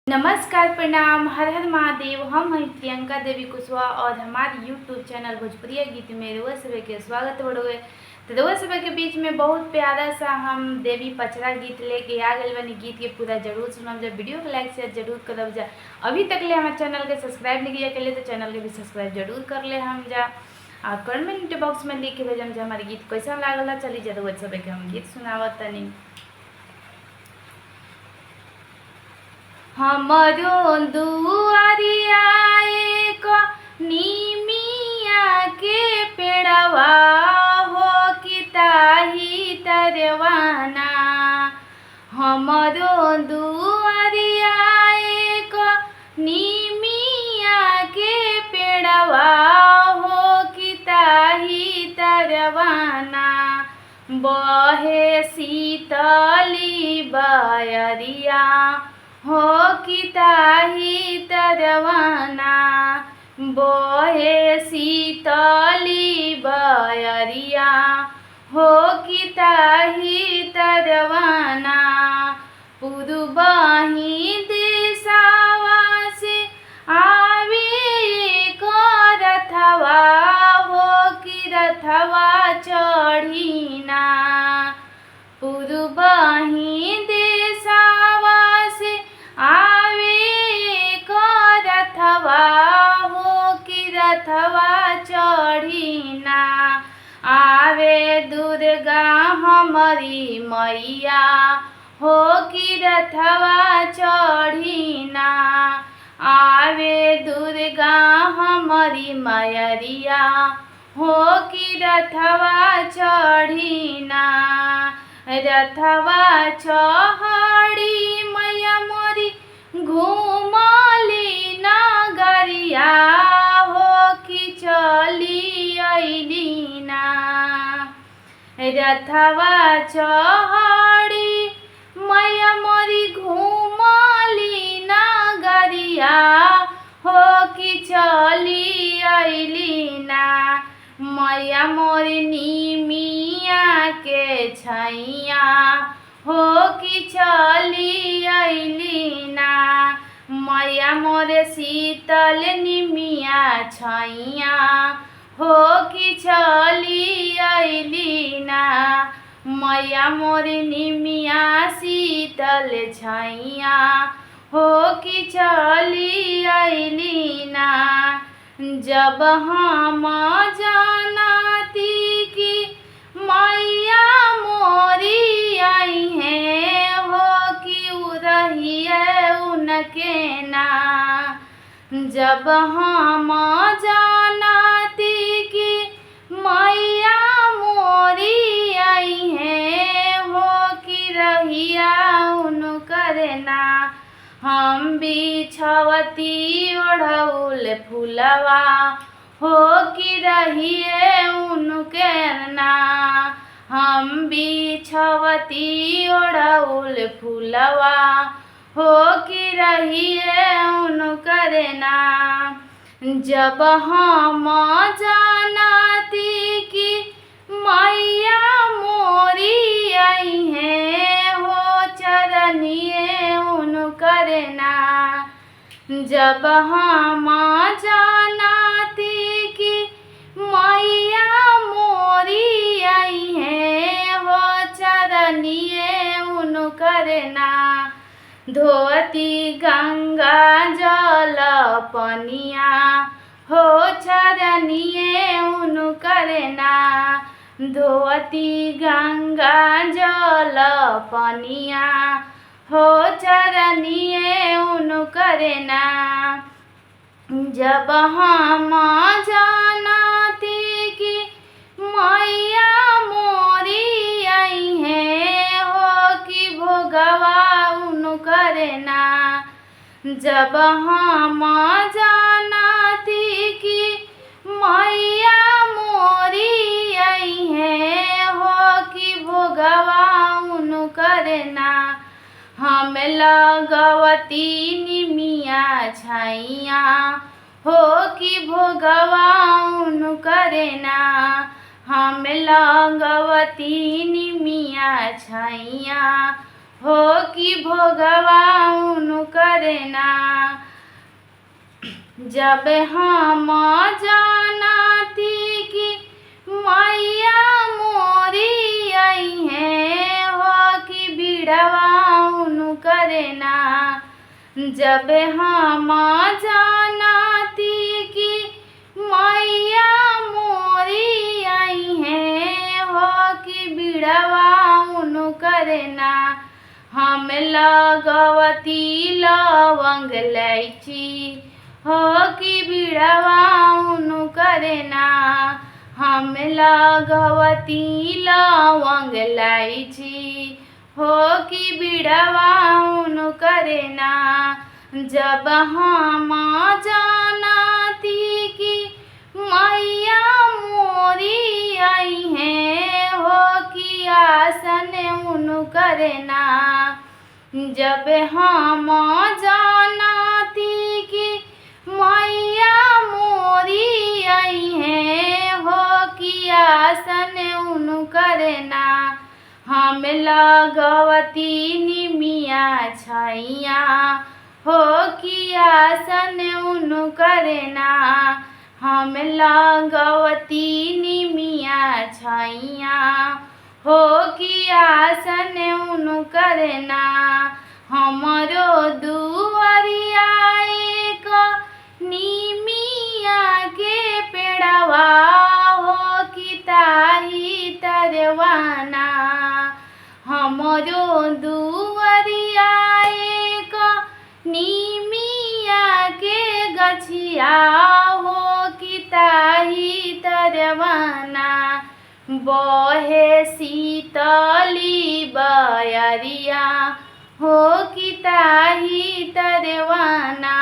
नमस्कार, प्रणाम, हर हर महादेव। हम हैं प्रियंका देवी कुशवाहा और हमारे यूट्यूब चैनल भोजपुरिया गीत में रउआ सभे के स्वागत बड़ुए। तो रउआ सभे के बीच में बहुत प्यारा सा हम देवी पचरा गीत लेके आ गए बनी। गीत के पूरा जरूर सुनम जा, वीडियो को लाइक शेयर जरूर करब जा। अभी तक ले हमारे चैनल के सब्सक्राइब नहीं किया के लिए तो चैनल के भी सब्सक्राइब जरूर कर ले हम जा। और कमेंट बॉक्स में लिख के भेजम जा हमारे गीत कैसा लागला। चली जा रउआ सभे के हम गीत सुनावत तनी। हमरो दुआरिया एक नीमिया के पेड़वा हो कि ताही तरवाना। हमरो दुआरिया एक नीमिया के पेड़वा हो कि ताही तरवाना। बहे शीतली बयरिया हो कि ताही तरवाना। बोहे शीतली बयरिया हो कि ताही तरवाना। पुरबही दिशावा से आवे को रथवा हो कि रथवा चढ़ीना। पुरबही दिशावा से आवे को रथवा हो कि रथवा चढ़ीना। आवे दुर्गा हमारी मैया हो कि रथवा चढ़ीना। आवे दुर्गा हमारी मैरिया हो कि रथवा चढ़ीना। रथवा चढ़ी मैया मोरी घूमली नगरिया हो कि चली अइली ना। रथवा चढ़ी मैया मोरी घूमली नगरिया हो कि चली अइली ना। मैया मोरी नीमिया के छैया हो कि चली अइली ना। मैया मोरे शीतल निमिया छैया हो कि चली अइली ना। मैया मोरे निमिया शीतल छैया हो कि चली अइली ना। जब हम जानती कि मैया मोरी आई है हो कि रहिए उनके ना। जब हम जानती कि मैया मोरी आई है हो कि रहिया उनकर ना। हम बिछवती ओढ़ौल फुलवा हो कि रहिए उनके ना। हम बिछवती ओढ़ौल फुलवा हो कि रहिए उनकर ना। जब हम जानती कि मैया मोरी आई है हो चरनिए उनकर ना। जब हम जानती कि मैया मोरी आई है हो चरनिए उनकर ना। धोती गंगा जल पनिया हो चरनिए उनकर ना। धोती गंगा जल पनिया हो चरनिए उनकर ना। जब हम जानती कि मैया मोरी आई है हो कि भोगवा उनकर ना। जब हम जानती कि मैया मोरी आई है हो कि भोगवा उनकर ना। हम लगवती निमिया छैया हो कि भोगवा उनकर ना। हम लगवती निमिया छैया हो कि भोगवा उनु करना। जब हम जानती कि मैया मोरी आई है, हो कि बिड़वा उनु करना। जब हम जानती कि मैया मोरी आई है, हो कि बिड़वा उनु करना। हम लगवती लवंग इलायची, हो कि बिड़वा उनु करना। हम लगवती लवंग इलायची, हो कि बिड़वा उनु करना। जब हम जानती कि मैया मोरी आई है, हो कि आसन उनु करना। जब हम जानती कि मैया मोरी आई है, हो कि आसन उनु करना। हम लगवती निमिया छैया, हो कि आसन उनु करना। हम लगवती निमिया छैया, हो कि आसन उनु करना। हमरो दुआरिया एक निमिया के पेड़वा, हो कि ताही तरवाना। हमरो दुआरिया एक निमिया के गछिया, हो कि ताही तरवाना। बहे शीतली बयरिया, हो कि ताही तरवाना।